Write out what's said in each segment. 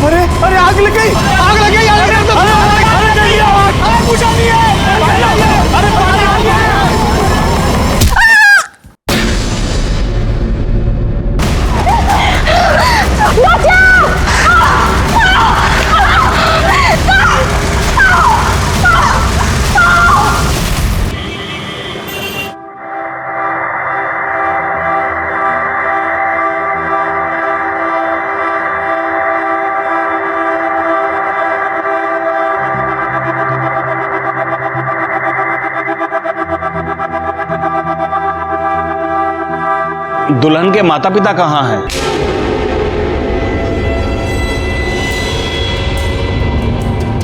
अरे अरे आग लग गई, आग लग गई, आग लग गई। अरे बुझा नहीं है। अरे पानी आ गया। दुल्हन के माता पिता कहाँ हैं?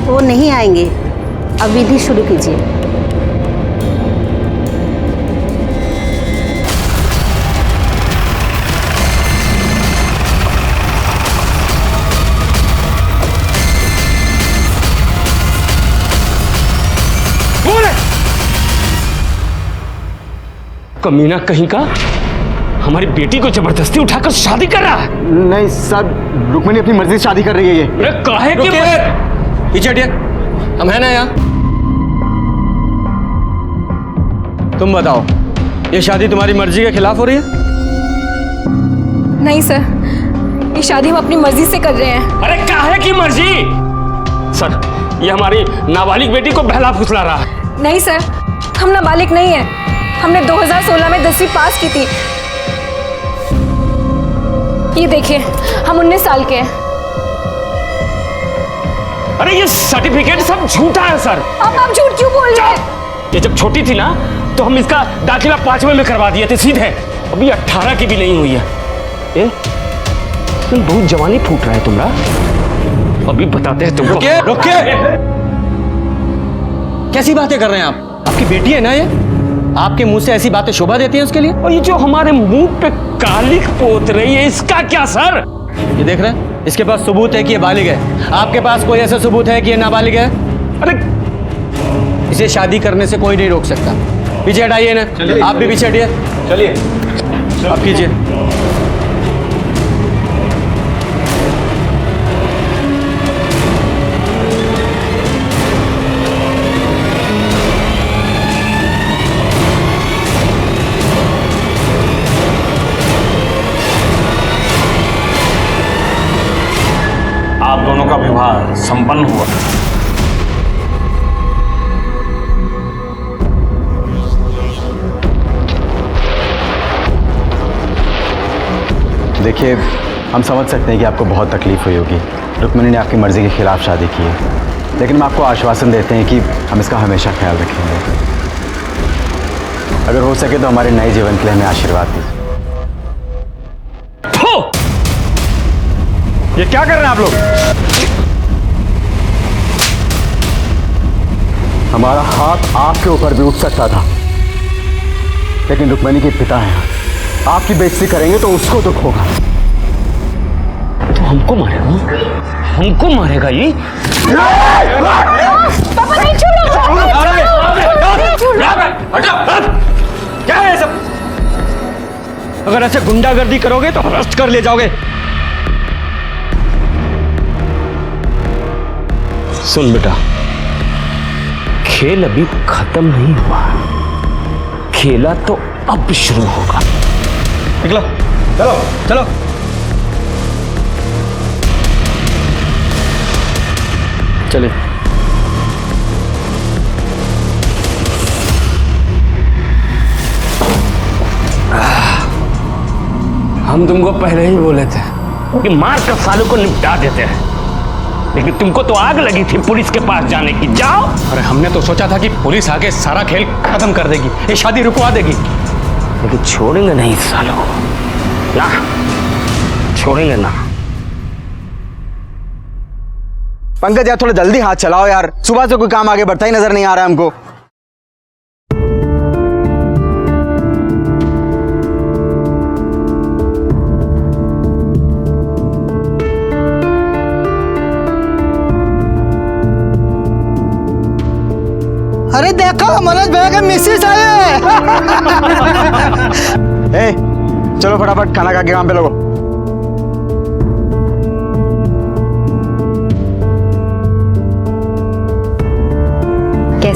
वो नहीं आएंगे, अब विधि शुरू कीजिए। कमीना कहीं का हमारी बेटी को जबरदस्ती उठाकर शादी कर रहा है। नहीं सर, रुक्मिणी अपनी मर्जी से शादी कर रही है ये। अरे काहे के पीछे हटिए, हम है ना यहाँ। तुम बताओ, ये शादी तुम्हारी मर्जी के खिलाफ हो रही है? नहीं सर, ये शादी हम अपनी मर्जी से कर रहे हैं। अरे काहे की मर्जी? सर, ये हमारी नाबालिग बेटी को बहला फुसला रहा है। नहीं सर, हम नाबालिग नहीं है। हमने 2016 में 10वीं पास की थी। ये देखिए, हम 19 साल के हैं। अरे ये सर्टिफिकेट सब झूठा है सर। आप झूठ क्यों बोल रहे हैं? ये जब छोटी थी ना तो हम इसका दाखिला 5वें में करवा दिए थे सीधे। अभी 18 की भी नहीं हुई है। ए, तुम बहुत जवानी फूट रहा है तुम्हारा। अभी बताते हैं तुमको। रुकिए, रुकिए। कैसी बातें कर रहे हैं आप? आपकी बेटी है ना ये? आपके मुंह से ऐसी बातें शोभा देती हैं उसके लिए? और ये जो हमारे मुंह पे कालिख पोत रही है, इसका क्या सर? ये देख रहे हैं, इसके पास सबूत है कि ये बालिग है। आपके पास कोई ऐसा सबूत है कि ये नाबालिग है? अरे इसे शादी करने से कोई नहीं रोक सकता। पीछे हटाइए ना, आप भी पीछे हटिए। चलिए, आप कीजिए। आप दोनों का विवाह संपन्न हुआ। देखिए, हम समझ सकते हैं कि आपको बहुत तकलीफ हुई होगी। रुक्मिणी ने आपकी मर्जी के खिलाफ शादी की है, लेकिन हम आपको आश्वासन देते हैं कि हम इसका हमेशा ख्याल रखेंगे। अगर हो सके तो हमारे नए जीवन के लिए हमें आशीर्वाद दीजिए। ये क्या कर रहे हैं आप लोग? हमारा हाथ आपके ऊपर भी उठ सकता था, लेकिन रुक्मिणी के पिता हैं। आपकी बेइज्जती करेंगे तो उसको दुख होगा। तो हमको मारेगा? हमको मारेगा ये? पापा नहीं, छोड़ो। क्या है सब? अगर ऐसे गुंडागर्दी करोगे तो अरेस्ट कर ले जाओगे। सुन बेटा, खेल अभी खत्म नहीं हुआ, खेला तो अब शुरू होगा। निकलो, चलो चलो। चलिए। हम तुमको पहले ही बोले थे कि मार कर सालों को निपटा देते हैं, लेकिन तुमको तो आग लगी थी पुलिस के पास जाने की। जाओ। अरे हमने तो सोचा था कि पुलिस आके सारा खेल खत्म कर देगी, ये शादी रुकवा देगी, लेकिन छोड़ेंगे नहीं सालों को ना, छोड़ेंगे ना। पंकज यार, थोड़ा जल्दी हाथ चलाओ यार, सुबह से कोई काम आगे बढ़ता ही नजर नहीं आ रहा है हमको। अरे देखो, मनोज भैया के मिसेज आए। ए, चलो फटाफट खाना खा के काम पे लगो।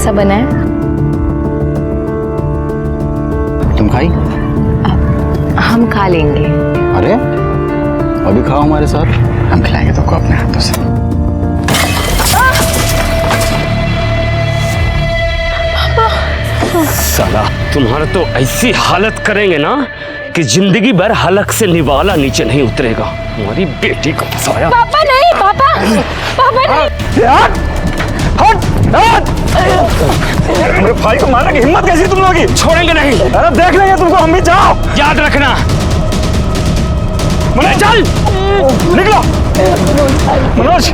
कैसा बना है? तुम खाई? हम खा लेंगे। अरे अभी खाओ हमारे साथ, हम खिलाएंगे तुमको अपने हाथों से। साला तुम्हारा तो ऐसी हालत करेंगे ना कि जिंदगी भर हलक से निवाला नीचे नहीं उतरेगा। हमारी बेटी को फंसाया। पापा नहीं, पापा नहीं। मेरे भाई को मारने की हिम्मत कैसी तुम लोगों की? छोड़ेंगे नहीं। अरे देख लेंगे तुमको, हम भी। जाओ, याद रखना। मनोज चल, निकलो। मनोज,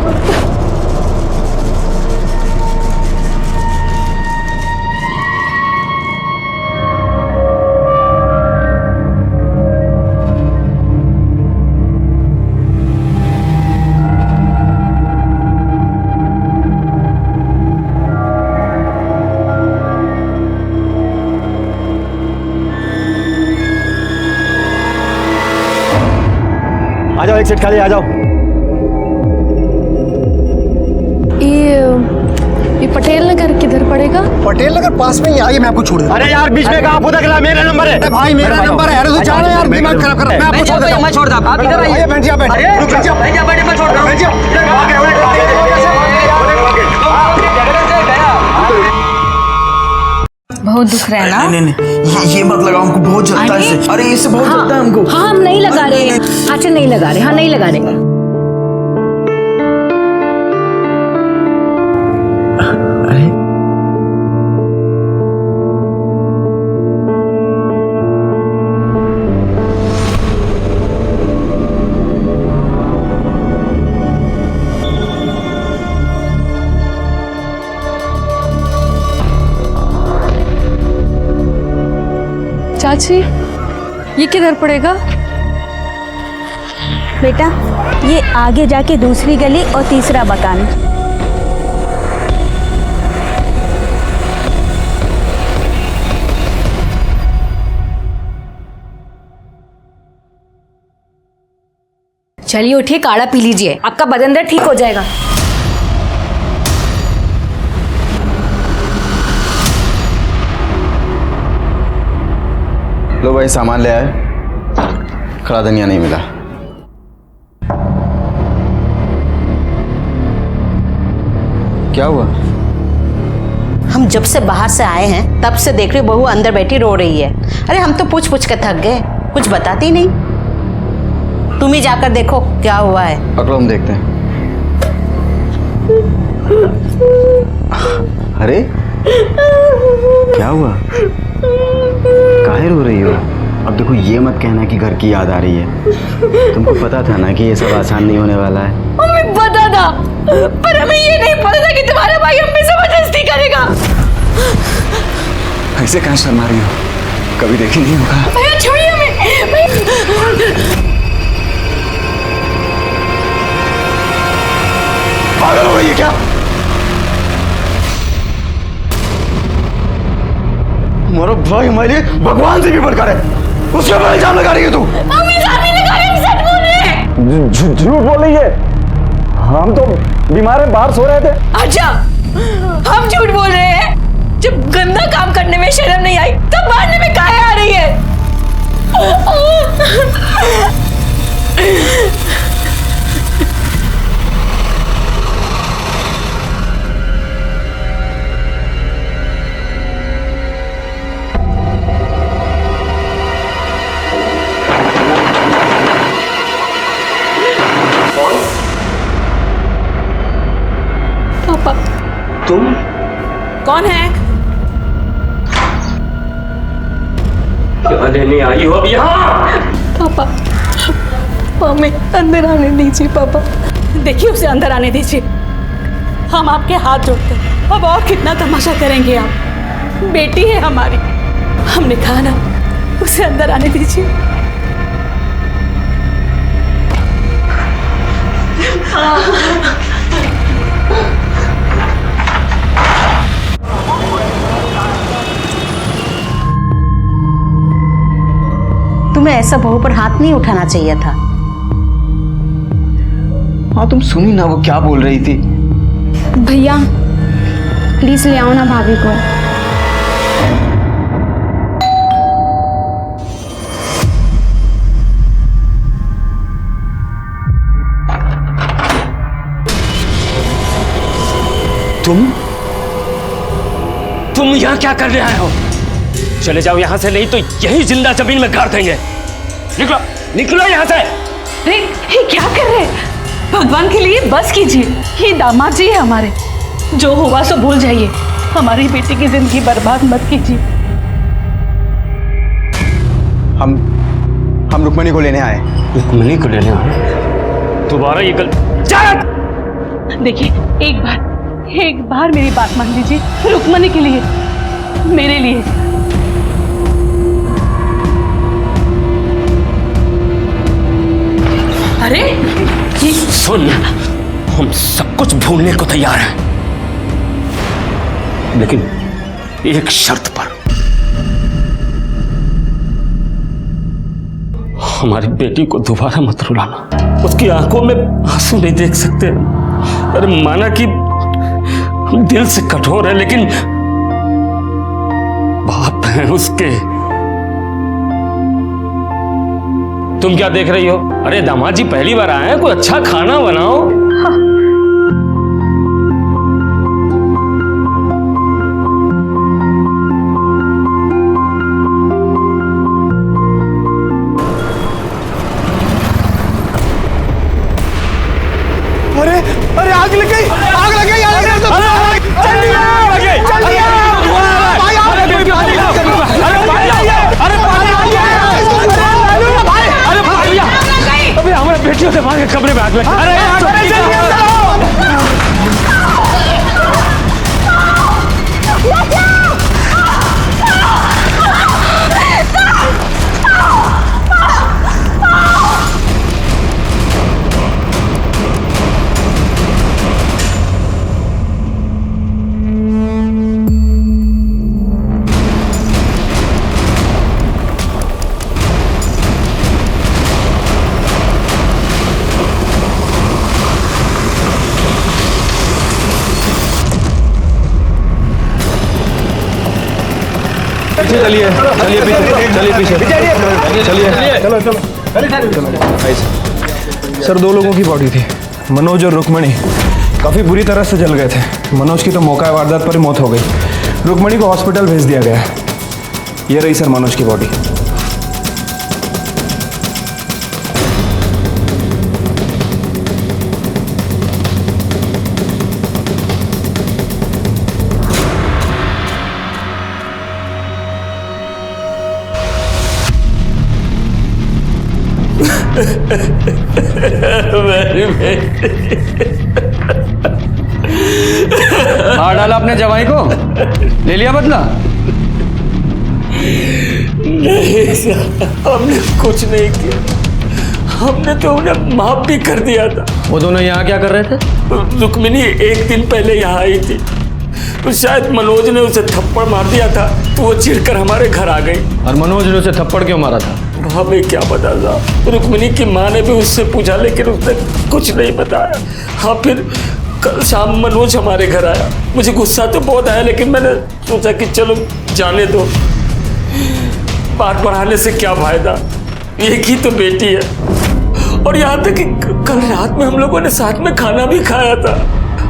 आ जाओ, एक सीट खाली, आ जाओ। ये पटेल नगर किधर पड़ेगा? पटेल नगर पास में ही आइए, मैं आपको छोड़ दूँ। अरे यार बीच में कहाँ फुदक रहा? मेरा नंबर है। अरे भाई मेरा नंबर है। अरे तू जाओ यार, दिमाग खराब कर रहा है। मैं आपको छोड़ देता हूं। मैं छोड़ दूं, आप इधर आइए। बैठ जा, बैठ जा, बैठ जा, बैठ जा, बैठ जा, मैं छोड़ रहा हूं। बैठ जा। बहुत दुख रहा है ना? नहीं, ये मत लगाओ, हमको बहुत जलता है इससे। अरे इससे बहुत जलता है हमको। हाँ हम नहीं लगा रहे। अच्छा नहीं लगा रहे, हाँ नहीं लगा रहे। अरे चाची, ये किधर पड़ेगा? बेटा ये आगे जाके दूसरी गली और तीसरा मकान। चलिए उठिए, काढ़ा पी लीजिए, आपका बदन दर्द ठीक हो जाएगा। लो भाई सामान ले आए, खड़ा धनिया नहीं मिला। क्या हुआ? हम जब से बाहर से आए हैं तब से देख रहे बहू अंदर बैठी रो रही है। अरे हम तो पूछ पूछ के थक गए, कुछ बताती नहीं। तुम ही जाकर देखो क्या हुआ है। पकड़ो हम देखते हैं। अरे क्या हुआ? काहे रो रही हो? अब देखो ये मत कहना कि घर की याद आ रही है। तुमको पता था ना कि ये सब आसान नहीं होने वाला है। हमें पता था, पर हमें ये नहीं पता था कि तुम्हारा भाई हम पे जबरदस्ती करेगा। ऐसे कहाँ शर्मा रही हो? कभी देखी नहीं होगा। भैया छोड़िए हमें। पागल हो गई है क्या? हमारा भाई हमारे लिए भगवान से भी बढ़कर है, उसके ऊपर इल्जाम लगा रही है तू। हम इल्जाम नहीं लगा रहे, हम सच बोल रहे हैं। झूठ बोल रही है। हम तो बीमार हैं, बाहर सो रहे थे। अच्छा हम झूठ बोल रहे हैं? जब गंदा काम करने में शर्म नहीं आई तब मारने में काहे आ रही है? पापा। तुम कौन है? क्या लेने आई हो अब यहाँ? पापा, हमें अंदर आने दीजिए पापा। देखिए उसे अंदर आने दीजिए, हम आपके हाथ जोड़ते हैं। अब और कितना तमाशा करेंगे आप? बेटी है हमारी, हमने कहा ना, उसे अंदर आने दीजिए। तुम्हें ऐसा बहू पर हाथ नहीं उठाना चाहिए था। हाँ तुम सुनी ना वो क्या बोल रही थी? भैया प्लीज ले आओ ना भाभी को। तुम यहाँ क्या करने आए हो? चले जाओ यहाँ से, नहीं तो यही जिंदा जमीन में गाड़ देंगे। निकलो निकलो यहाँ से। अरे ये क्या कर रहे हैं? भगवान के लिए बस कीजिए, ये दामाद जी है हमारे, जो हुआ सो भूल जाइए, हमारी बेटी की जिंदगी बर्बाद मत कीजिए। हम रुक्मणी को लेने आए। रुक्मणी को लेने आए? दोबारा ये देखिए एक बार मेरी बात मान लीजिए, रुक्मणी के लिए, मेरे लिए। अरे सुन, हम सब कुछ भूलने को तैयार हैं, लेकिन एक शर्त पर। हमारी बेटी को दोबारा मत रुलाना। उसकी आंखों में आंसू नहीं देख सकते। अरे माना कि हम दिल से कठोर हैं, लेकिन बाप हैं उसके। तुम क्या देख रही हो? अरे दामाद जी पहली बार आए हैं, कोई अच्छा खाना बनाओ। अरे अरे आग लग गई, आग लग गई, आग लग गई। अबे हमारे बेटियों से भाग के कमरे में आग लगी। चलिए चलिए पीछे चलिए चलो सर, 2 लोगों की बॉडी थी, मनोज और रुक्मणी। काफ़ी बुरी तरह से जल गए थे। मनोज की तो मौका वारदात पर ही मौत हो गई। रुक्मणी को हॉस्पिटल भेज दिया गया। ये रही सर मनोज की बॉडी। मार डाला अपने जवाई को, ले लिया बदला? नहीं सर, हमने कुछ नहीं किया। हमने तो उन्हें माफ भी कर दिया था। वो दोनों यहाँ क्या कर रहे थे? रुक्मिणी 1 दिन पहले यहाँ आई थी, तो शायद मनोज ने उसे थप्पड़ मार दिया था, तो वो चिढ़कर हमारे घर आ गई। और मनोज ने उसे थप्पड़ क्यों मारा था? हमें क्या पता था। रुक्मिणी की माँ ने भी उससे पूछा, लेकिन उसने कुछ नहीं बताया। हाँ, फिर कल शाम मनोज हमारे घर आया। मुझे गुस्सा तो बहुत आया, लेकिन मैंने सोचा कि चलो जाने दो, बात बढ़ाने से क्या फायदा, एक ही तो बेटी है। और यहाँ तक कि कल रात में हम लोगों ने साथ में खाना भी खाया था।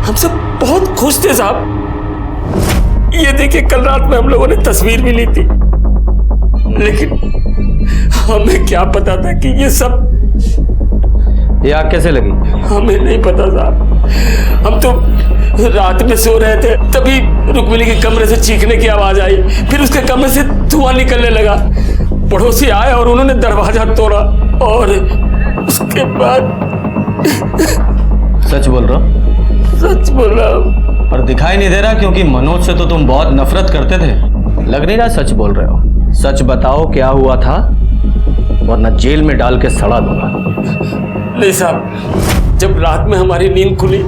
हम सब बहुत खुश थे साहब। ये देखिए, कल रात में हम लोगों ने तस्वीर भी ली थी, लेकिन हमें क्या पता था कि ये सब। ये आग कैसे लगी? हमें नहीं पता साहब। हम तो रात में सो रहे थे, तभी रुक्मिणी के कमरे से चीखने की आवाज आई। फिर उसके कमरे से धुआं निकलने लगा। पड़ोसी आए और उन्होंने दरवाजा तोड़ा, और उसके बाद। सच बोल रहा हूँ? सच बोल रहा हूँ। पर दिखाई नहीं दे रहा, क्योंकि मनोज से तो तुम बहुत नफरत करते थे। लग नहीं रहा सच बोल रहे हो। सच बताओ क्या हुआ था, वरना जेल में डाल के सड़ा दूंगा। नहीं साहब, जब रात में हमारी नींद खुली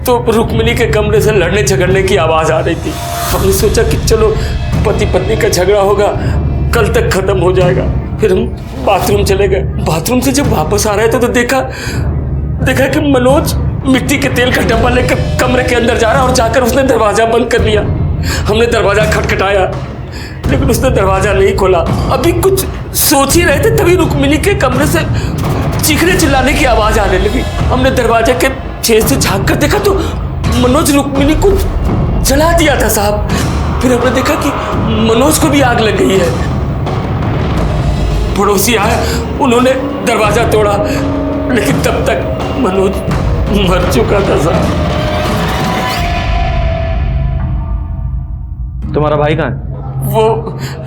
तो रुक्मिणी के कमरे से लड़ने झगड़ने की आवाज आ रही थी। हमने सोचा कि चलो पति पत्नी का झगड़ा होगा, कल तक खत्म हो जाएगा। फिर हम बाथरूम चले गए। बाथरूम से जब वापस आ रहे थे तो देखा कि मनोज मिट्टी के तेल का डब्बा लेकर कमरे के अंदर जा रहा और जाकर उसने दरवाजा बंद कर लिया। हमने दरवाजा खटखटाया लेकिन उसने दरवाजा नहीं खोला। अभी कुछ सोच ही रहे थे तभी रुक्मिणी के कमरे से चीखने चिल्लाने की आवाज आने लगी। हमने दरवाजे के छेद से झांक कर देखा तो मनोज रुक्मिणी को जला दिया था साहब। फिर हमने देखा कि मनोज को भी आग लग गई है। पड़ोसी आए, उन्होंने दरवाजा तोड़ा लेकिन तब तक मनोज मर चुका था साहब। तुम्हारा भाई कहाँ है? वो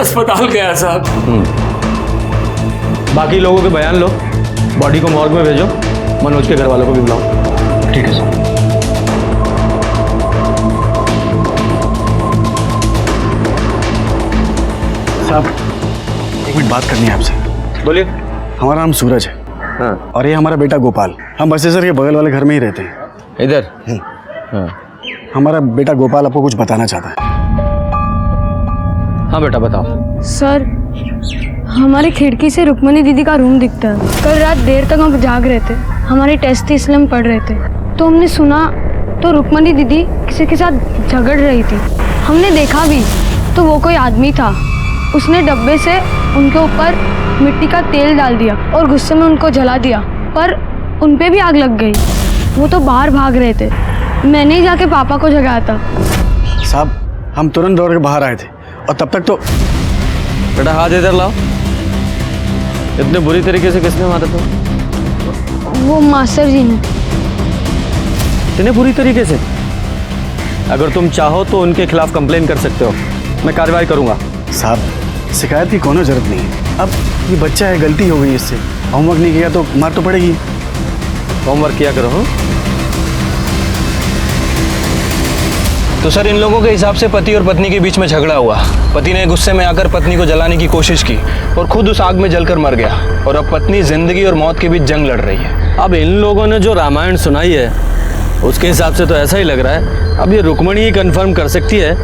अस्पताल गया साहब। बाकी लोगों के बयान लो, बॉडी को मॉर्ग में भेजो, मनोज के घर वालों को भी बुलाओ। ठीक है सर। साहब एक मिनट बात करनी है आपसे। बोलिए। हमारा नाम सूरज है। हाँ। और ये हमारा बेटा गोपाल। हम बसेसर के बगल वाले घर में ही रहते हैं। इधर? हाँ। हमारा बेटा गोपाल आपको कुछ बताना चाहता है। हाँ बेटा बताओ। सर, हमारी खिड़की से रुक्मणी दीदी का रूम दिखता है। कल रात देर तक हम जाग रहे थे, हमारी टेस्ट थी इसलिए हम पढ़ रहे थे, तो हमने सुना तो रुक्मणी दीदी किसी के साथ झगड़ रही थी। हमने देखा भी तो वो कोई आदमी था, उसने डब्बे से उनके ऊपर मिट्टी का तेल डाल दिया और गुस्से में उनको जला दिया, पर उन पे भी आग लग गई। वो तो बाहर भाग रहे थे, मैंने ही जाके पापा को जगाया था। साहब हम तुरंत दौड़ के बाहर आए थे और तब तक तो। बेटा हाथ इधर लाओ। इतने बुरी तरीके से किसने मारा था? वो मास्टर जी ने। इतने बुरी तरीके से? अगर तुम चाहो तो उनके खिलाफ कंप्लेन कर सकते हो, मैं कार्रवाई करूंगा। साहब शिकायत की कोनो जरूरत नहीं है। अब ये बच्चा है, गलती हो गई इससे, होमवर्क नहीं किया तो मार तो पड़ेगी। होमवर्क किया करो। हाँ? तो सर इन लोगों के हिसाब से पति और पत्नी के बीच में झगड़ा हुआ। पति ने गुस्से में आकर पत्नी को जलाने की कोशिश की और खुद उस आग में जलकर मर गया, और अब पत्नी जिंदगी और मौत के बीच जंग लड़ रही है। अब इन लोगों ने जो रामायण सुनाई है उसके हिसाब से तो ऐसा ही लग रहा है। अब ये रुक्मणी ही कंफर्म कर सकती है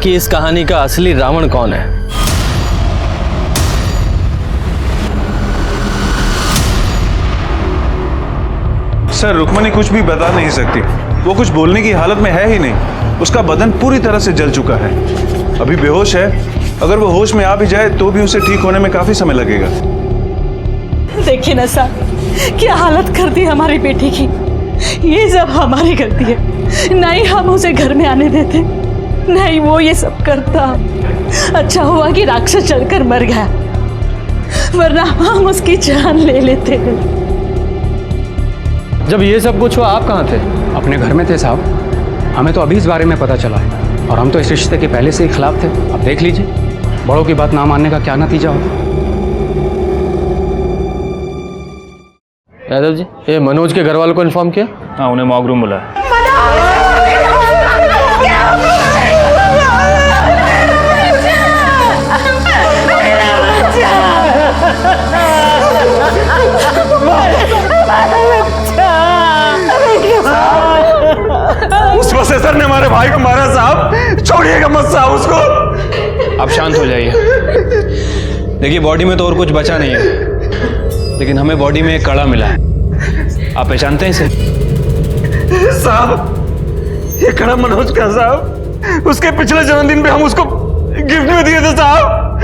कि इस कहानी का असली रावण कौन है। सर रुक्मणी कुछ भी बता नहीं सकती, वो कुछ बोलने की हालत में है ही नहीं। उसका बदन पूरी तरह से जल चुका है, अभी बेहोश है। अगर वो होश में आ भी जाए तो भी उसे ठीक होने में काफी समय लगेगा। देखिए ना साहब, क्या हालत कर दी हमारी बेटी की। ये सब हमारी गलती है, नहीं हम उसे घर में आने देते, नहीं वो ये सब करता। अच्छा हुआ कि राक्षस चढ़कर मर गया, वरना हम उसकी जान ले लेते। जब ये सब कुछ हुआ आप कहाँ थे? अपने घर में थे साहब, हमें तो अभी इस बारे में पता चला है, और हम तो इस रिश्ते के पहले से ही खिलाफ थे। अब देख लीजिए बड़ों की बात ना मानने का क्या नतीजा होगा। यादव जी, ये मनोज के घर वालों को इन्फॉर्म किया? हाँ, उन्हें मॉर्ग रूम बुलाया। उस प्रोसेसर ने हमारे भाई को मारा साहब, छोड़िएगा मत साहब उसको। आप शांत हो जाइए। देखिए बॉडी में तो और कुछ बचा नहीं है, लेकिन हमें बॉडी में एक कड़ा मिला है। आप पहचानते हैं इसे? साहब ये कड़ा मनोज का साहब, उसके पिछले जन्मदिन पे हम उसको गिफ्ट में दिए थे साहब।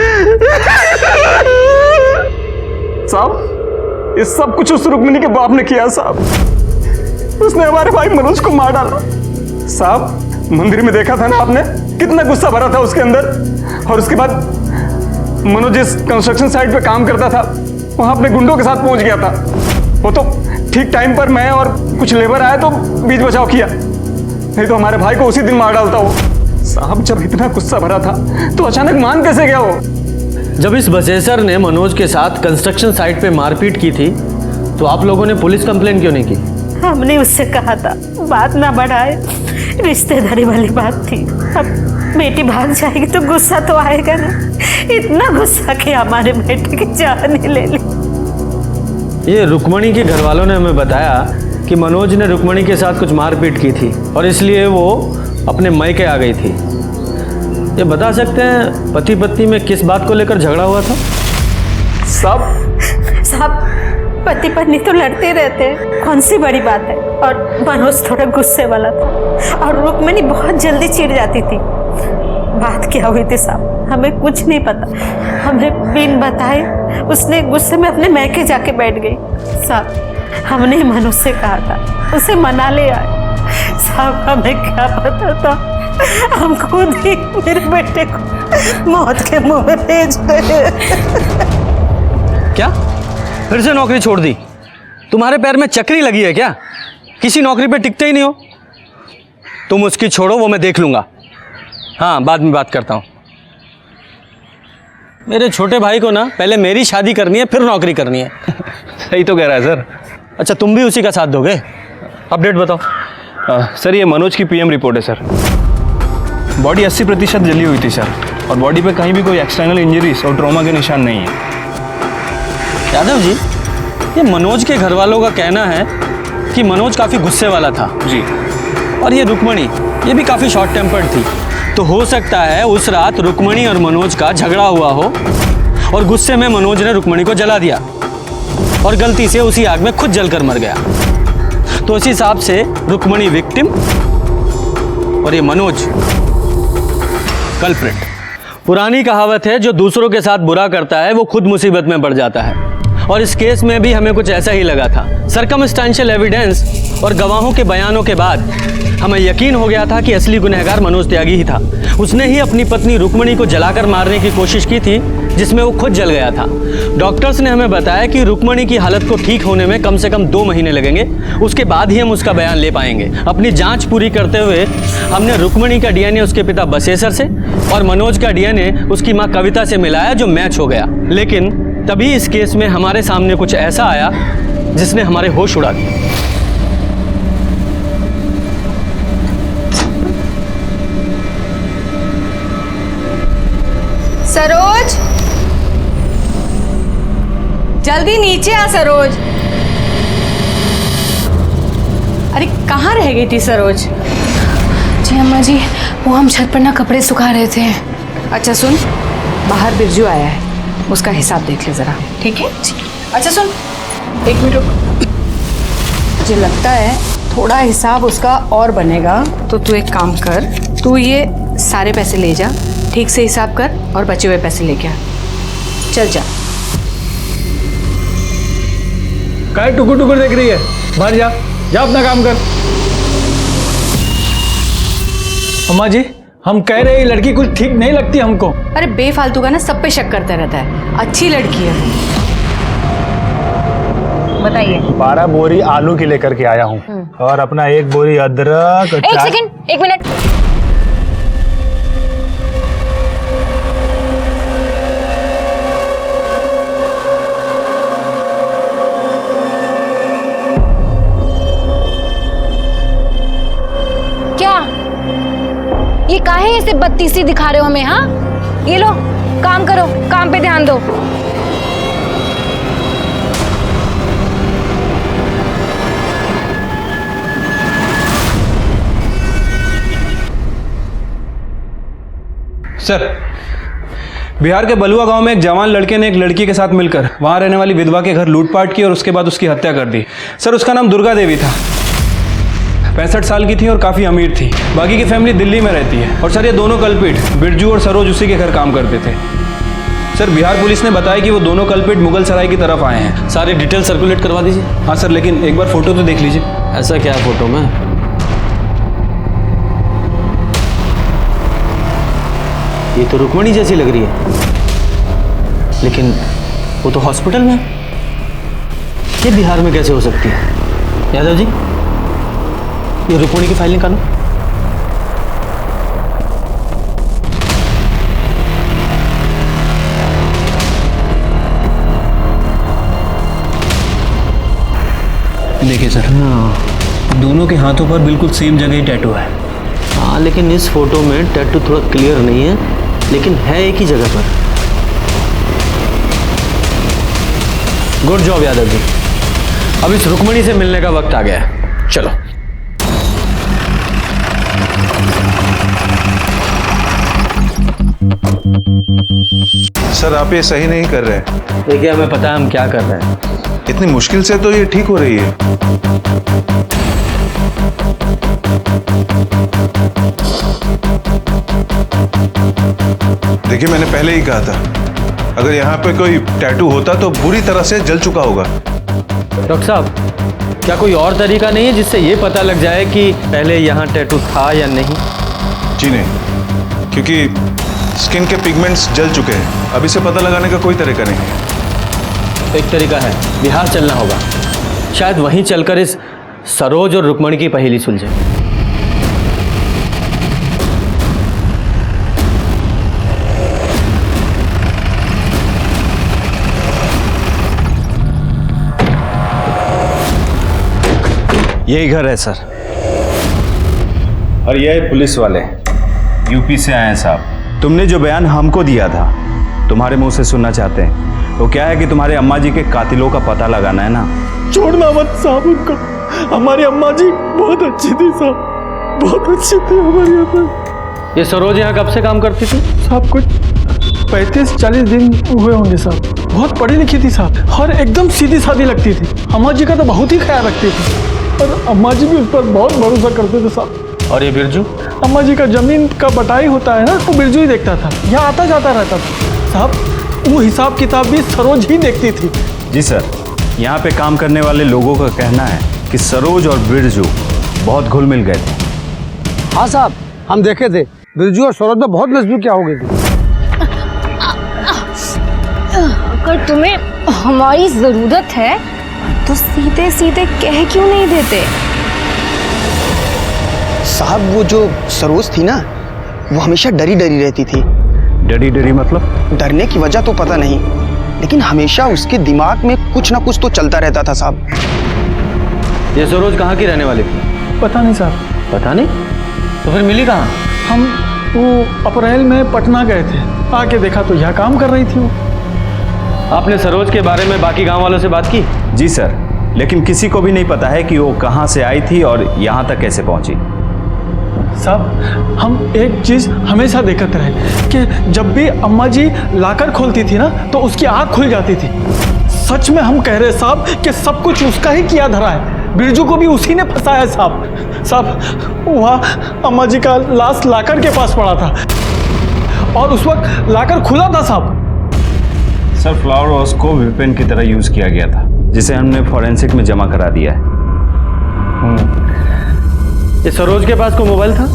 साहब ये सब कुछ उस रुक्मिणी के बाप ने किया साहब। उसने हमारे भाई मनोज को मार डाला साहब। मंदिर में देखा था ना आपने, कितना गुस्सा भरा था उसके अंदर। और उसके बाद मनोज जिस कंस्ट्रक्शन साइट पे काम करता था वहां अपने गुंडों के साथ पहुंच गया था। वो तो ठीक टाइम पर मैं और कुछ लेबर आए तो बीच बचाव किया, नहीं तो हमारे भाई को उसी दिन मार डालता वो साहब। जब इतना गुस्सा भरा था तो अचानक मान कैसे गया वो? जब इस बसेसर ने मनोज के साथ कंस्ट्रक्शन साइट पे मारपीट की थी तो आप लोगों ने पुलिस कंप्लेन क्यों नहीं की? हमने उससे कहा था बात ना बढ़ाए, रिश्तेदारी वाली बात थी। अब बेटी भाग जाएगी तो गुस्सा तो आएगा ना। इतना गुस्सा कि हमारे बेटे की जान ही ले ली। ये रुक्मणी के घर वालों ने हमें बताया कि मनोज ने रुक्मणी के साथ कुछ मारपीट की थी और इसलिए वो अपने मायके आ गई थी। ये बता सकते हैं पति पत्नी में किस बात को लेकर झगड़ा हुआ था? साहब पति पत्नी तो लड़ते रहते हैं, कौन सी बड़ी बात है। और मनोज थोड़ा गुस्से वाला था और रुक्मिणी बहुत जल्दी चिढ़ जाती थी। बात क्या हुई थी साहब, हमें कुछ नहीं पता। हमें बिन बताए उसने गुस्से में अपने मैके जाके बैठ गई। साहब हमने मनोज से कहा था उसे मना ले आए। साहब हमें क्या पता था, हम खुद ही मेरे बेटे को मौत के मुंह में भेज गए। क्या फिर से नौकरी छोड़ दी? तुम्हारे पैर में चक्री लगी है क्या? किसी नौकरी पे टिकते ही नहीं हो। तुम उसकी छोड़ो, वो मैं देख लूंगा। हाँ, बाद में बात करता हूँ। मेरे छोटे भाई को ना पहले मेरी शादी करनी है, फिर नौकरी करनी है। सही तो कह रहा है सर। अच्छा, तुम भी उसी का साथ दोगे? अपडेट बताओ। सर ये मनोज की पीएम रिपोर्ट है सर। बॉडी 80% जली हुई थी सर, और बॉडी पे कहीं भी कोई एक्सटर्नल इंजरीज और ट्रॉमा के निशान नहीं है। यादव जी, ये मनोज के घर वालों का कहना है कि मनोज काफ़ी गुस्से वाला था जी, और ये रुक्मणी ये भी काफ़ी शॉर्ट टेम्पर्ड थी। तो हो सकता है उस रात रुक्मणी और मनोज का झगड़ा हुआ हो और गुस्से में मनोज ने रुक्मणी को जला दिया और गलती से उसी आग में खुद जलकर मर गया। तो इस हिसाब से रुक्मणी विक्टिम और ये मनोज कल्प्रिट। पुरानी कहावत है, जो दूसरों के साथ बुरा करता है वो खुद मुसीबत में पड़ जाता है, और इस केस में भी हमें कुछ ऐसा ही लगा था। सर्कमस्टेंशियल एविडेंस और गवाहों के बयानों के बाद हमें यकीन हो गया था कि असली गुनहगार मनोज त्यागी ही था। उसने ही अपनी पत्नी रुक्मणी को जलाकर मारने की कोशिश की थी, जिसमें वो खुद जल गया था। डॉक्टर्स ने हमें बताया कि रुक्मणी की हालत को ठीक होने में कम से कम 2 महीने लगेंगे, उसके बाद ही हम उसका बयान ले पाएंगे। अपनी जांच पूरी करते हुए हमने रुक्मणी का डीएनए उसके पिता बसेसर से और मनोज का डीएनए उसकी माँ कविता से मिलाया, जो मैच हो गया। लेकिन तभी इस केस में हमारे सामने कुछ ऐसा आया जिसने हमारे होश उड़ा दिए। सरोज, जल्दी नीचे आ सरोज। अरे कहाँ रह गई थी सरोज? जी अम्मा जी, वो हम छत पर ना कपड़े सुखा रहे थे। अच्छा सुन, बाहर बिरजू आया है, उसका हिसाब देख ले जरा, ठीक है? अच्छा सुन, 1 मिनट रुक। मुझे लगता है थोड़ा हिसाब उसका और बनेगा, तो तू एक काम कर, तू ये सारे पैसे ले जा, ठीक से हिसाब कर और बचे हुए पैसे लेके आ। चल जा। काय टुकुर टुकुर देख रही है? बाहर जा, जा अपना काम कर। अम्मा जी, हम कह रहे हैं लड़की कुछ ठीक नहीं लगती हमको। अरे बेफालतू का ना सब पे शक करता रहता है, अच्छी लड़की है वो। बताइए। 12 बोरी आलू की लेकर के आया हूँ और अपना 1 बोरी अदरक। 1 सेकंड, 1 मिनट। क्या ये काहे ऐसे बत्तीसी दिखा रहे हो हमें? हाँ, ये लो, काम करो, काम पे ध्यान दो। सर, बिहार के बलुआ गांव में एक जवान लड़के ने एक लड़की के साथ मिलकर वहां रहने वाली विधवा के घर लूटपाट की और उसके बाद उसकी हत्या कर दी। सर, उसका नाम दुर्गा देवी था, 65 साल की थी और काफ़ी अमीर थी। बाकी की फैमिली दिल्ली में रहती है। और सर, ये दोनों कल्पिट बिरजू और सरोज उसी के घर काम करते थे। सर, बिहार पुलिस ने बताया कि वो दोनों कल्पिट मुगल सराय की तरफ आए हैं। सारे डिटेल सर्कुलेट करवा दीजिए। हाँ सर, लेकिन एक बार फोटो तो देख लीजिए। ऐसा क्या है फोटो में? ये तो रुक्मणी जैसी लग रही है, लेकिन वो तो हॉस्पिटल में है। ये बिहार में कैसे हो सकती है? यादव जी, ये रुक्मणी की फाइल निकालो। देखिए सर, दोनों के हाथों पर बिल्कुल सेम जगह ही टैटू है। हाँ, लेकिन इस फोटो में टैटू थोड़ा क्लियर नहीं है, लेकिन है एक ही जगह पर। Good job Yadav ji. अब इस रुक्मणी से मिलने का वक्त आ गया है, चलो। सर, आप ये सही नहीं कर रहे। देखिए, हमें पता है हम क्या कर रहे हैं। इतनी मुश्किल से तो ये ठीक हो रही है। देखिए, मैंने पहले ही कहा था, अगर यहाँ पे कोई टैटू होता तो बुरी तरह से जल चुका होगा। डॉक्टर साहब, क्या कोई और तरीका नहीं है जिससे ये पता लग जाए कि पहले यहाँ टैटू था या नहीं? जी नहीं, क्योंकि स्किन के पिगमेंट्स जल चुके हैं। अब इसे पता लगाने का कोई तरीका नहीं है। एक तरीका है, बिहार चलना होगा। शायद वहीं चलकर इस सरोज और रुक्मणी की पहेली सुलझे। यही घर है सर। और ये पुलिस वाले यूपी से आए हैं साहब। तुमने जो बयान हमको दिया था, तुम्हारे मुंह से सुनना चाहते हैं। वो क्या है कि तुम्हारे अम्मा जी के कातिलों का पता लगाना है ना। छोड़ना मत साहब उनको। हमारी अम्मा जी बहुत अच्छी थी साहब, बहुत अच्छी थी हमारी अम्मा। ये सरोज यहाँ कब से काम करती थी? साहब कुछ 35-40 दिन हुए होंगे साहब। बहुत पढ़ी लिखी थी साहब और एकदम सीधी सादी लगती थी। अम्मा जी का तो बहुत ही ख्याल रखती थी और अम्मा जी भी उस पर बहुत भरोसा करते थे साहब। और ये बिरजू? अम्मा जी का जमीन का बटाई होता है ना, वो बिरजू ही देखता था। यहाँ आता जाता रहता था साहब। वो हिसाब किताब भी सरोज ही देखती थी। जी सर, यहाँ पे काम करने वाले लोगों का कहना है कि सरोज और बिरजू बहुत घुल मिल गए थे। हाँ साहब, हम देखे थे, बिरजू और सरोज में बहुत नजदीकियाँ हो गई थी। अगर तुम्हें हमारी जरूरत है तो सीधे सीधे कह क्यों नहीं देते? साहब, वो जो सरोज थी ना, वो हमेशा डरी डरी रहती थी। डरी डरी मतलब? डरने की वजह तो पता नहीं, लेकिन हमेशा उसके दिमाग में कुछ ना कुछ तो चलता रहता था साहब। ये सरोज कहाँ की रहने वाली थी? पता नहीं साहब। पता नहीं? तो फिर मिली कहाँ? हम वो अप्रैल में पटना गए थे, आके देखा तो यहाँ काम कर रही थी वो। आपने सरोज के बारे में बाकी गांव वालों से बात की? जी सर, लेकिन किसी को भी नहीं पता है कि वो कहाँ से आई थी और यहाँ तक कैसे पहुँची। साहब, हम एक चीज हमेशा देखते रहे कि जब भी अम्मा जी लाकर खोलती थी ना तो उसकी आँख खुल जाती थी। सच में हम कह रहे साहब कि सब कुछ उसका ही किया धरा है। बिरजू को भी उसी ने फंसाया साहब। साहब, वहाँ अम्मा जी का लाश लाकर के पास पड़ा था और उस वक्त लाकर खुला था साहब। सर, फ्लावर वॉश को वेपन की तरह यूज किया गया था, जिसे हमने फॉरेंसिक में जमा करा दिया है। ये सरोज के पास कोई मोबाइल था?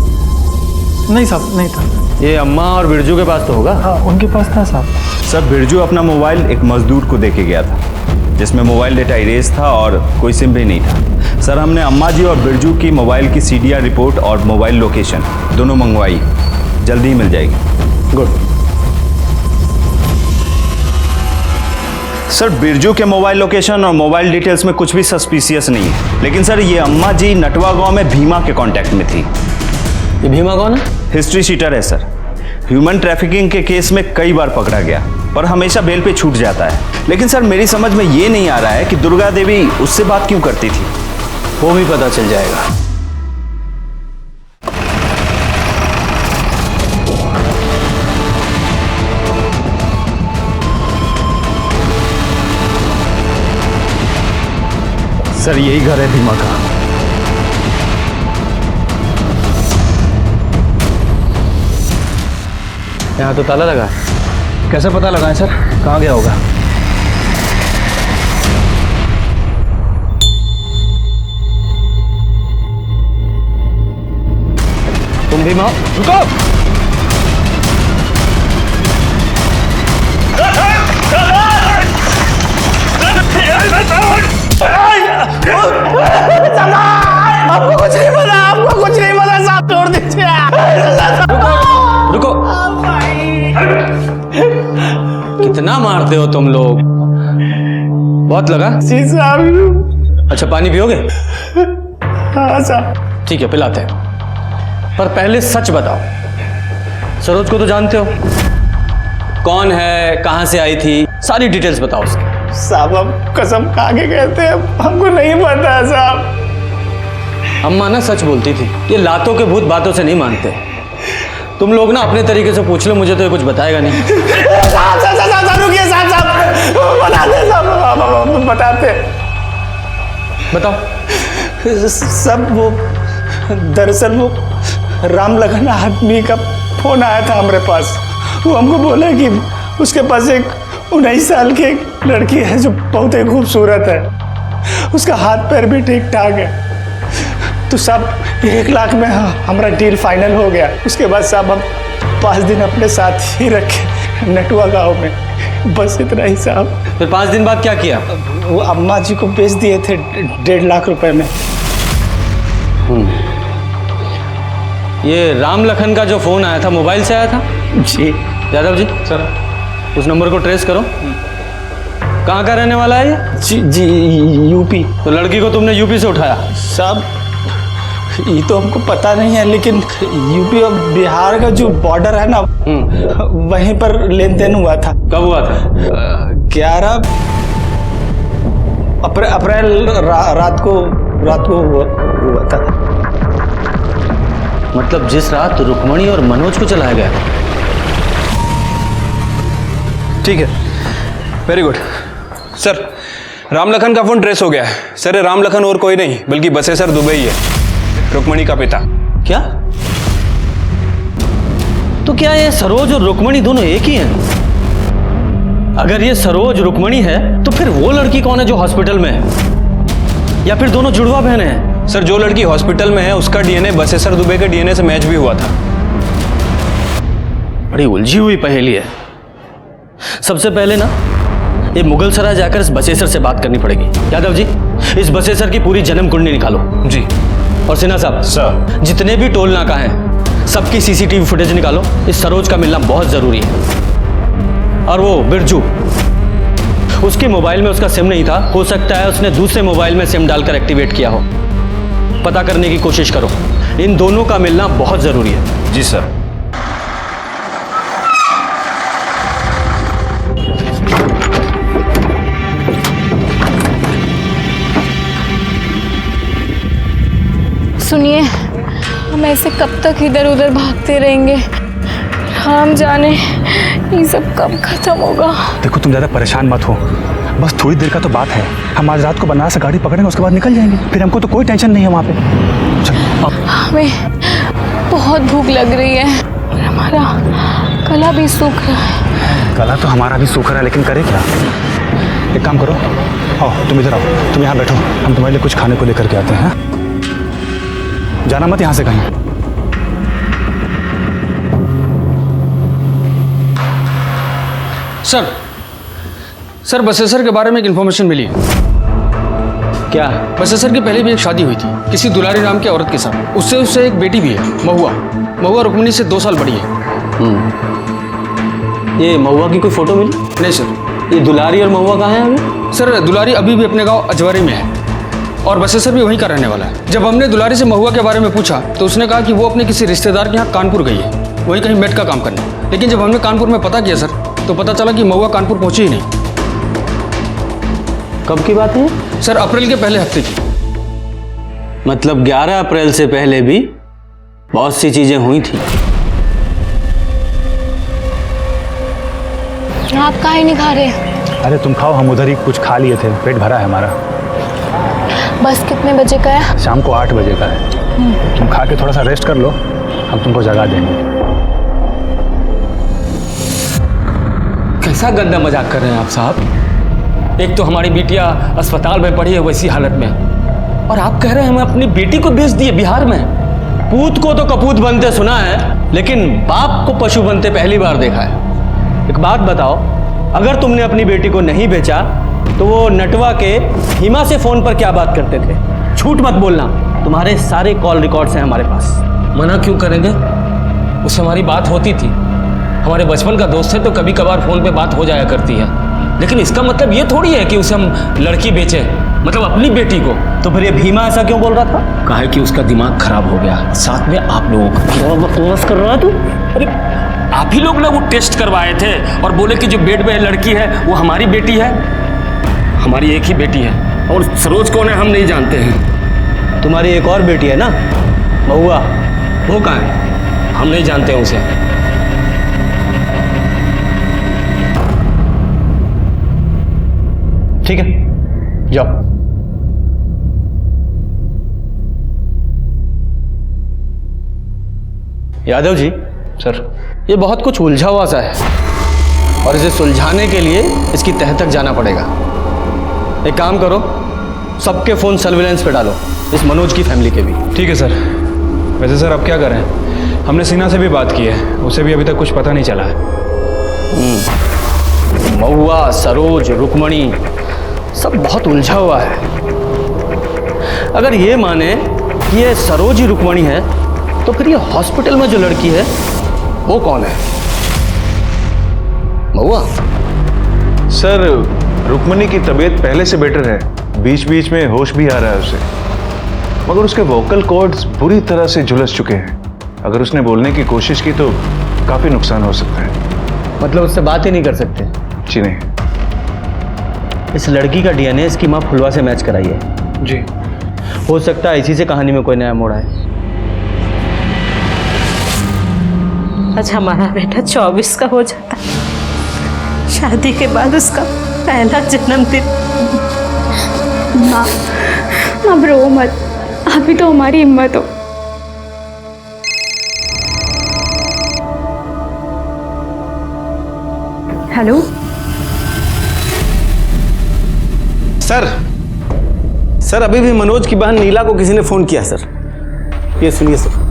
नहीं साहब, नहीं था। ये अम्मा और बिरजू के पास तो होगा? हाँ, उनके पास था साहब। सर, बिरजू अपना मोबाइल एक मजदूर को देके गया था, जिसमें मोबाइल डेटा इरेज था और कोई सिम भी नहीं था। सर, हमने अम्मा जी और बिरजू की मोबाइल की CDR रिपोर्ट और मोबाइल लोकेशन दोनों मंगवाई। जल्दी ही मिल जाएगी। गुड। सर, बिरजू के मोबाइल लोकेशन और मोबाइल डिटेल्स में कुछ भी सस्पिशियस नहीं है, लेकिन सर ये अम्मा जी नटवा गांव में भीमा के कांटेक्ट में थी। ये भीमा कौन है? हिस्ट्री शीटर है सर। ह्यूमन ट्रैफिकिंग के केस में कई बार पकड़ा गया, पर हमेशा बेल पे छूट जाता है। लेकिन सर, मेरी समझ में ये नहीं आ रहा है कि दुर्गा देवी उससे बात क्यों करती थी। वो भी पता चल जाएगा। सर, यही घर है भीमा का। यहाँ तो ताला लगा है। कैसे पता लगाएं सर, कहाँ गया होगा? तुम भी माँ, रुको। आपको कुछ नहीं पता, आपको कुछ नहीं पता साहब, छोड़ दीजिए। रुको। कितना मारते हो तुम लोग? बहुत लगा? जी साहब। अच्छा, पानी पियोगे? हाँ साहब। ठीक है, पिलाते हैं। पर पहले सच बताओ, सरोज को तो जानते हो? कौन है, कहाँ से आई थी, सारी डिटेल्स बताओ उसकी। साहब, हम कसम खा के कहते हैं, हमको नहीं पता साहब। अम्मा ना सच बोलती थी, ये लातों के भूत बातों से नहीं मानते। तुम लोग ना अपने तरीके से पूछ लो, मुझे तो ये कुछ बताएगा नहीं। साहब रुकिए साहब, बताते साहब। अब बताते। बताओ। सब वो दरअसल वो राम लगन आदमी का फोन आया था हमारे पास। वो हमको बोला कि उसके पास एक 19 साल की एक लड़की है जो बहुत ही खूबसूरत है, उसका हाथ पैर भी ठीक ठाक है। तो सब 1 लाख में हमारा डील फाइनल हो गया। उसके बाद सब हम 5 दिन अपने साथ ही रखे नटुआ गांव में, बस इतना ही साहब। फिर 5 दिन बाद क्या किया? वो अम्मा जी को बेच दिए थे 1.5 लाख रुपए में। ये राम लखन का जो फोन आया था मोबाइल से आया था? जी। यादव जी सर, उस नंबर को ट्रेस करो। कहाँ का रहने वाला है ये? जी यूपी। तो लड़की को तुमने यूपी से उठाया? साहब ये तो हमको पता नहीं है, लेकिन यूपी और बिहार का जो बॉर्डर है ना, वहीं पर लेन देन हुआ था। कब हुआ था? 11 अप्रैल रात को हुआ था। मतलब जिस रात रुक्मणी और मनोज को चलाया गया। ठीक है, very good sir. Ram Lakhan का फोन ट्रेस हो गया है सर। ये राम लखन और कोई नहीं बल्कि बसेसर दुबई है, रुक्मणी का पिता। क्या? तो क्या ये सरोज और रुक्मणी दोनों एक ही हैं? अगर ये सरोज रुक्मणी है तो फिर वो लड़की कौन है जो हॉस्पिटल में है? या फिर दोनों जुड़वा बहनें हैं? सर जो लड़की हॉस्पिटल में है उसका डीएनए बसेसर दुबई के डीएनए से मैच भी हुआ था। बड़ी उलझी हुई पहेली है। सबसे पहले ना ये मुगल सराय जाकर इस बसेसर से बात करनी पड़ेगी। यादव जी इस बसेसर की पूरी जन्म कुंडली निकालो। जी। और सिन्हा साहब सर, जितने भी टोल नाका हैं सबकी सीसीटीवी फुटेज निकालो। इस सरोज का मिलना बहुत जरूरी है। और वो बिरजू, उसके मोबाइल में उसका सिम नहीं था, हो सकता है उसने दूसरे मोबाइल में सिम डालकर एक्टिवेट किया हो। पता करने की कोशिश करो। इन दोनों का मिलना बहुत जरूरी है। जी सर। सुनिए, हम ऐसे कब तक इधर उधर भागते रहेंगे? हम जाने ये सब कब खत्म होगा। देखो तुम ज़्यादा परेशान मत हो, बस थोड़ी देर का तो बात है। हम आज रात को बनारस से गाड़ी पकड़ेंगे, उसके बाद निकल जाएंगे। फिर हमको तो कोई टेंशन नहीं है वहाँ पे। चलो। हमें बहुत भूख लग रही है और हमारा गला भी सूख रहा है। गला तो हमारा भी सूख रहा है, लेकिन करे क्या? एक काम करो, आओ तुम इधर आओ, तुम यहाँ बैठो, हम तुम्हारे लिए कुछ खाने को लेकर के आते हैं। जाना मत यहाँ से कहीं। सर बसेसर के बारे में एक इन्फॉर्मेशन मिली। क्या? बसेसर की पहले भी एक शादी हुई थी किसी दुलारी नाम की औरत के साथ। उससे एक बेटी भी है, महुआ रुक्मणी से 2 साल बड़ी है। ये महुआ की कोई फोटो मिली? नहीं सर। ये दुलारी और महुआ कहाँ है अभी? सर दुलारी अभी भी अपने गांव अजवारी में है और बसेसर भी वहीं का रहने वाला है। जब हमने दुलारी से महुआ के बारे में पूछा तो उसने कहा कि वो अपने किसी रिश्तेदार के यहाँ कानपुर गई है, वहीं कहीं मेट का काम करने। लेकिन जब हमने कानपुर में पता किया सर, तो पता चला कि महुआ कानपुर पहुंची ही नहीं। कब की बात है? सर अप्रैल के पहले हफ्ते की। मतलब 11 अप्रैल से पहले भी बहुत सी चीजें हुई थी। आप काहे नहीं खा रहे? अरे तुम खाओ, हम उधर ही कुछ खा लिए थे, पेट भरा है हमारा। बस कितने बजे का है? शाम को 8 बजे का है। तुम खा के थोड़ा सा रेस्ट कर लो, हम तुमको जगा देंगे। कैसा गंदा मजाक कर रहे हैं आप साहब? एक तो हमारी बिटिया अस्पताल में पड़ी है वैसी हालत में, और आप कह रहे हैं हमें अपनी बेटी को बेच दिए बिहार में। पूत को तो कपूत बनते सुना है, लेकिन बाप को पशु बनते पहली बार देखा है। एक बात बताओ, अगर तुमने अपनी बेटी को नहीं बेचा तो वो नटवा के हिमा से फोन पर क्या बात करते थे? झूठ मत बोलना, तुम्हारे सारे कॉल रिकॉर्ड्स हैं हमारे पास। मना क्यों करेंगे? उससे हमारी बात होती थी, हमारे बचपन का दोस्त है, तो कभी कभार फोन पे बात हो जाया करती है। लेकिन इसका मतलब ये थोड़ी है कि उसे हम लड़की बेचे, मतलब अपनी बेटी को। तो फिर ये भीमा ऐसा क्यों बोल रहा था? कहा है कि उसका दिमाग खराब हो गया, साथ में आप लोगों का। क्या बकवास कर रहा है तू? अरे आप ही लोग ना वो टेस्ट करवाए थे और बोले कि जो बेड में लड़की है वो हमारी बेटी है। हमारी एक ही बेटी है, और सरोज कौन है हम नहीं जानते हैं। तुम्हारी एक और बेटी है ना, महुआ, वो कहाँ है? हम नहीं जानते हैं उसे। ठीक है, जाओ। यादव जी। सर। ये बहुत कुछ उलझा हुआ सा है और इसे सुलझाने के लिए इसकी तह तक जाना पड़ेगा। एक काम करो, सबके फ़ोन सर्विलेंस पे डालो, इस मनोज की फैमिली के भी। ठीक है सर। वैसे सर अब क्या करें, हमने सीना से भी बात की है, उसे भी अभी तक कुछ पता नहीं चला है। महुआ, सरोज, रुक्मणी सब बहुत उलझा हुआ है। अगर ये माने कि ये सरोज ही रुक्मणी है तो फिर ये हॉस्पिटल में जो लड़की है वो कौन है? महुआ? सर रुक्मणी की तबीयत पहले से बेटर है, बीच बीच में होश भी आ रहा है उसे, मगर उसके वोकल कॉर्ड्स बुरी तरह से झुलस चुके हैं। अगर उसने बोलने की कोशिश की तो काफी नुकसान हो सकता है। मतलब उससे बात ही नहीं कर सकते? जी नहीं। इस लड़की का डीएनए इसकी माँ फुलवा से मैच कराई है। जी। हो सकता है इसी से कहानी में कोई नया मोड़ आए। आज हमारा बेटा 24 का हो जाता, शादी के बाद उसका पहला जन्मदिन। माँ, अब रो मत, आप भी तो हमारी हिम्मत हो। हेलो सर, अभी भी मनोज की बहन नीला को किसी ने फोन किया सर। ये सुनिए सर।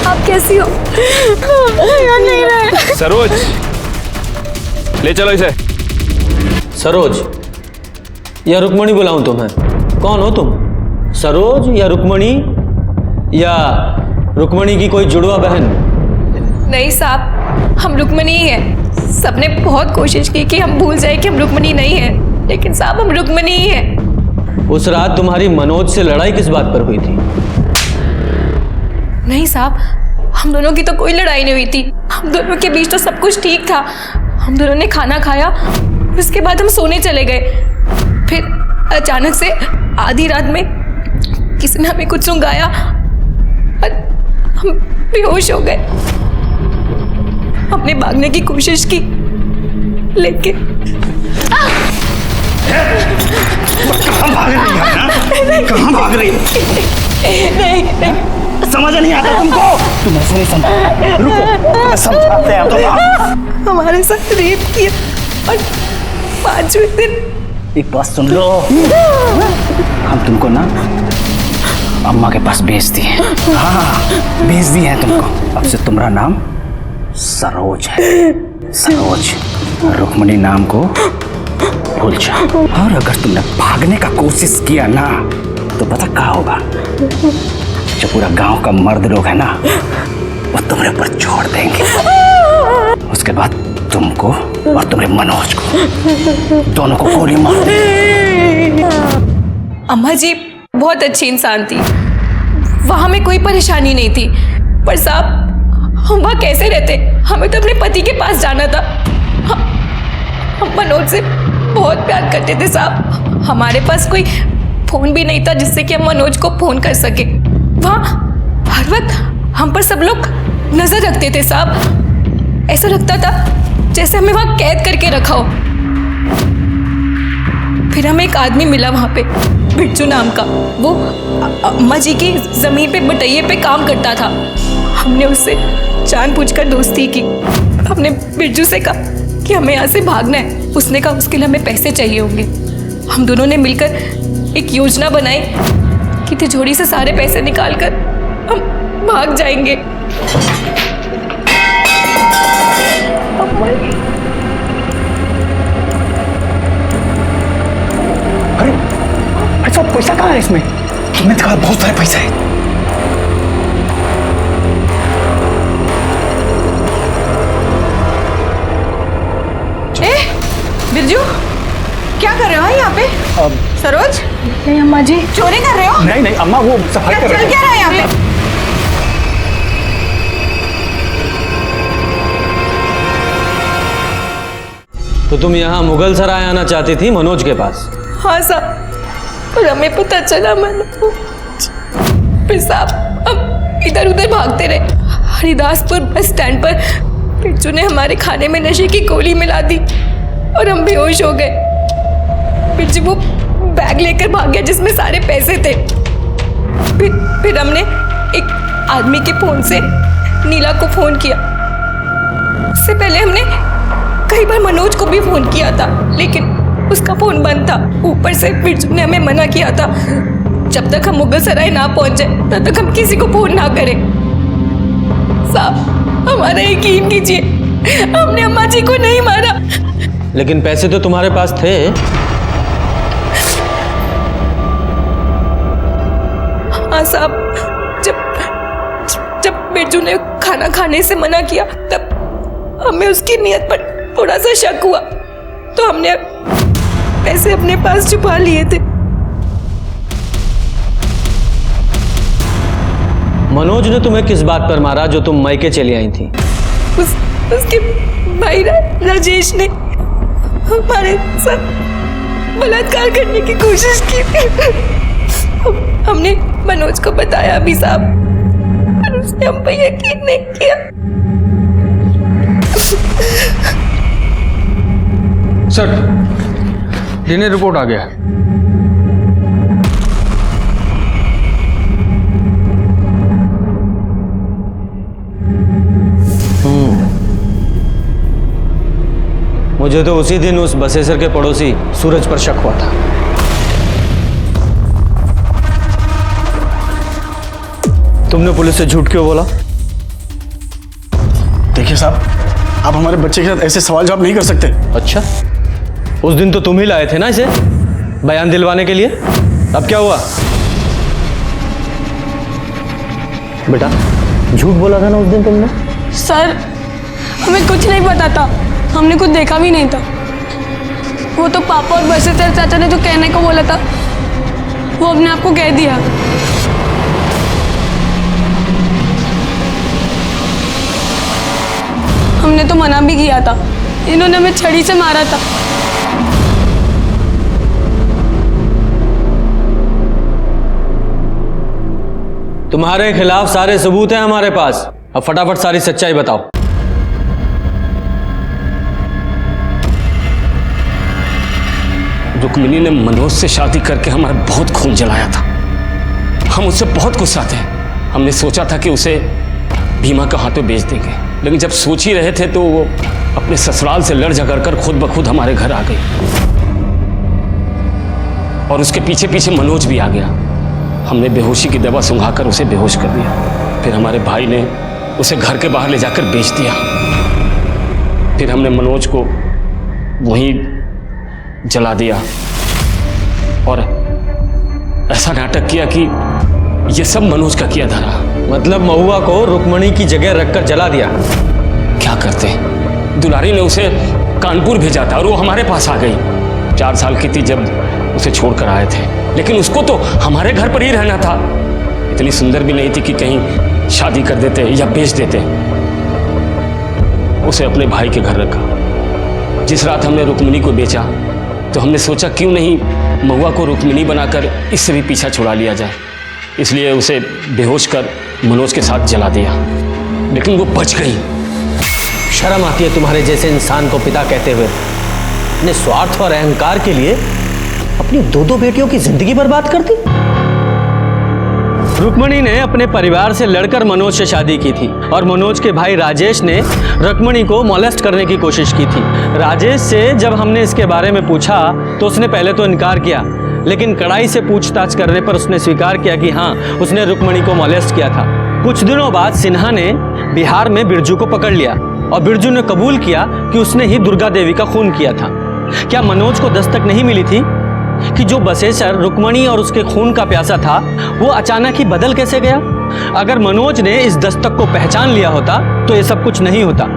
आप कैसी हो? याद नहीं रहे। सरोज, ले चलो इसे। सरोज या रुक्मणी बुलाऊं तुम्हें? कौन हो तुम? सरोज या रुक्मणी या रुक्मणी की कोई जुड़वा बहन? नहीं साहब, हम रुक्मणी ही हैं। सबने बहुत कोशिश की कि हम भूल जाए कि हम रुक्मणी नहीं हैं, लेकिन साहब हम रुक्मणी ही हैं। उस रात तुम्हारी मनोज से लड़ाई किस बात पर हुई थी? नहीं साहब, हम दोनों की तो कोई लड़ाई नहीं हुई थी। हम दोनों के बीच तो सब कुछ ठीक था। हम दोनों ने खाना खाया, उसके बाद हम सोने चले गए। फिर अचानक से आधी रात में किसी ने हमें कुछ सुंघाया और हम बेहोश हो गए। हमने भागने की कोशिश की, लेकिन कहाँ भाग रही है? कहाँ भाग रही है? नहीं, समझ नहीं आता तुमको? तुम ऐसे नहीं समझ। रुको, समझाते हैं तुम। हमारे साथ रेप किया और 5वें दिन। एक बात सुन लो, हम तुमको ना अम्मा के पास भेज दिए। हाँ, भेज दिए हैं तुमको। अब से तुम्हारा नाम सरोज है। सरोज, रुक्मणी नाम को भूल जाओ। और अगर तुमने भागने का कोशिश किया ना तो पता क्या होगा? जो पूरा गांव का मर्द लोग है ना, वो तुम्हारे ऊपर छोड़ देंगे। उसके बाद तुमको और तुम्हारे मनोज को, दोनों को गोली मार देंगे। अम्मा जी बहुत अच्छी इंसान थी, वहां में कोई परेशानी नहीं थी। पर साहब, हम वहाँ कैसे रहते? हमें तो अपने पति के पास जाना था। हम मनोज से बहुत प्यार करते थे साहब। हमारे पास कोई फोन भी नहीं था जिससे कि हम मनोज को फोन कर सके। वहाँ हर वक्त हम पर सब लोग नजर रखते थे साहब। ऐसा लगता था जैसे हमें वहाँ कैद करके रखा हो। फिर हमें एक आदमी मिला वहाँ पे, बिट्टू नाम का। वो अम्मा जी की जमीन पे बटैये पे काम करता था। हमने उससे जानबूझकर दोस्ती की। हमने बिट्टू से कहा कि हमें यहाँ से भागना है। उसने कहा उसके लिए हमें पैसे चाहिए होंगे। हम दोनों ने मिलकर एक योजना बनाई की तिजोरी से सारे पैसे निकालकर हम भाग जाएंगे। अरे अच्छा पैसा कहाँ है इसमें? तुमने कहा बहुत सारे पैसे हैं। बिरजू क्या कर रहे हो यहाँ पे? सरोज नहीं अम्मा जी, चोरी कर रहे हो? नहीं नहीं अम्मा, वो सफाई कर रहे चल क्या रहा है यहाँ पे? तो तुम यहाँ मुगल सराय आना चाहती थी मनोज के पास? हाँ साहब, और हमें पता चला फिर साहब हम इधर उधर भागते रहे। हरिदासपुर बस स्टैंड पर बिरजू ने हमारे खाने में नशे की गोली मिला दी और हम बेहोश हो गए। बिरजू वो बैग लेकर भाग गया जिसमें सारे पैसे थे। फिर हमने एक आदमी के फोन से नीला को फोन किया। उससे पहले हमने कई बार मनोज को भी फोन किया था, लेकिन उसका फोन बंद था। ऊपर से बिरजू ने हमें मना किया था जब तक हम मुगल सराय ना पहुंचे तब तक हम किसी को फोन ना करें। साहब हमारा यकीन कीजिए, हमने अम्मा जी को नहीं मारा। लेकिन पैसे तो तुम्हारे पास थे। हाँ साहब, जब बिरजू ने खाना खाने से मना किया तब हमें उसकी नीयत पर थोड़ा सा शक हुआ, तो हमने पैसे अपने पास छुपा लिए थे। मनोज ने तुम्हें किस बात पर मारा जो तुम मायके चली आई थी? उसके भाई राजेश ने हमारे साथ बलात्कार करने की कोशिश की थी। हमने मनोज को बताया भी साहब, पर उसने हम पे यकीन नहीं किया। सर, डीएनए रिपोर्ट आ गया। मुझे तो उसी दिन उस बसेसर के पड़ोसी सूरज पर शक हुआ था। तुमने पुलिस से झूठ क्यों बोला? देखिए साहब, आप हमारे बच्चे के साथ ऐसे सवाल जवाब नहीं कर सकते। अच्छा, उस दिन तो तुम ही लाए थे ना इसे बयान दिलवाने के लिए। अब क्या हुआ? बेटा झूठ बोला था ना उस दिन तुमने। सर हमें कुछ नहीं पता था, हमने कुछ देखा भी नहीं था। वो तो पापा और बसेसर चाचा ने जो कहने को बोला था वो अपने आप को कह दिया। हमने तो मना भी किया था, इन्होंने हमें छड़ी से मारा था। तुम्हारे खिलाफ सारे सबूत हैं हमारे पास। अब फटाफट सारी सच्चाई बताओ। रुक्मिणी ने मनोज से शादी करके हमारा बहुत खून जलाया था। हम उससे बहुत गुस्सा थे। हमने सोचा था कि उसे भीमा के हाथों बेच देंगे, लेकिन जब सोच ही रहे थे तो वो अपने ससुराल से लड़ झगड़ कर खुद ब खुद हमारे घर आ गई। और उसके पीछे पीछे मनोज भी आ गया। हमने बेहोशी की दवा सुंघाकर उसे बेहोश कर दिया। फिर हमारे भाई ने उसे घर के बाहर ले जाकर बेच दिया। फिर हमने मनोज को वहीं जला दिया और ऐसा नाटक किया कि ये सब मनोज का किया धरा। मतलब महुआ को रुक्मणी की जगह रखकर जला दिया। क्या करते, दुलारी ने उसे कानपुर भेजा था और वो हमारे पास आ गई। 4 साल की थी जब उसे छोड़कर आए थे, लेकिन उसको तो हमारे घर पर ही रहना था। इतनी सुंदर भी नहीं थी कि कहीं शादी कर देते या बेच देते। उसे अपने भाई के घर रखा। जिस रात हमने रुक्मिणी को बेचा तो हमने सोचा क्यों नहीं महुआ को रुक्मिणी बनाकर इससे भी पीछा छुड़ा लिया जाए। इसलिए उसे बेहोश कर मनोज के साथ जला दिया, लेकिन वो बच गई। शर्म आती है तुम्हारे जैसे इंसान को पिता कहते हुए। अपने स्वार्थ और अहंकार के लिए अपनी 2 बेटियों की जिंदगी बर्बाद कर दी। रुक्मणी ने अपने परिवार से लड़कर मनोज से शादी की थी और मनोज के भाई राजेश ने रुक्मणी को मॉलेस्ट करने की कोशिश की थी। राजेश से जब हमने इसके बारे में पूछा तो उसने पहले तो इनकार किया, लेकिन कड़ाई से पूछताछ करने पर उसने स्वीकार किया कि हाँ, उसने रुक्मणी को मॉलेस्ट किया था। कुछ दिनों बाद सिन्हा ने बिहार में बिरजू को पकड़ लिया और बिरजू ने कबूल किया कि उसने ही दुर्गा देवी का खून किया था। क्या मनोज को दस्तक नहीं मिली थी कि जो बसेसर रुक्मणी और उसके खून का प्यासा था वो अचानक ही बदल कैसे गया? अगर मनोज ने इस दस्तक को पहचान लिया होता तो ये सब कुछ नहीं होता।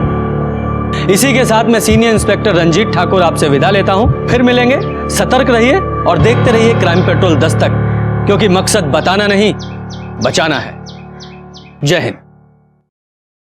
इसी के साथ मैं सीनियर इंस्पेक्टर रंजीत ठाकुर आपसे विदा लेता हूं। फिर मिलेंगे। सतर्क रहिए और देखते रहिए क्राइम पेट्रोल दस्तक, क्योंकि मकसद बताना नहीं, बचाना है। जय हिंद।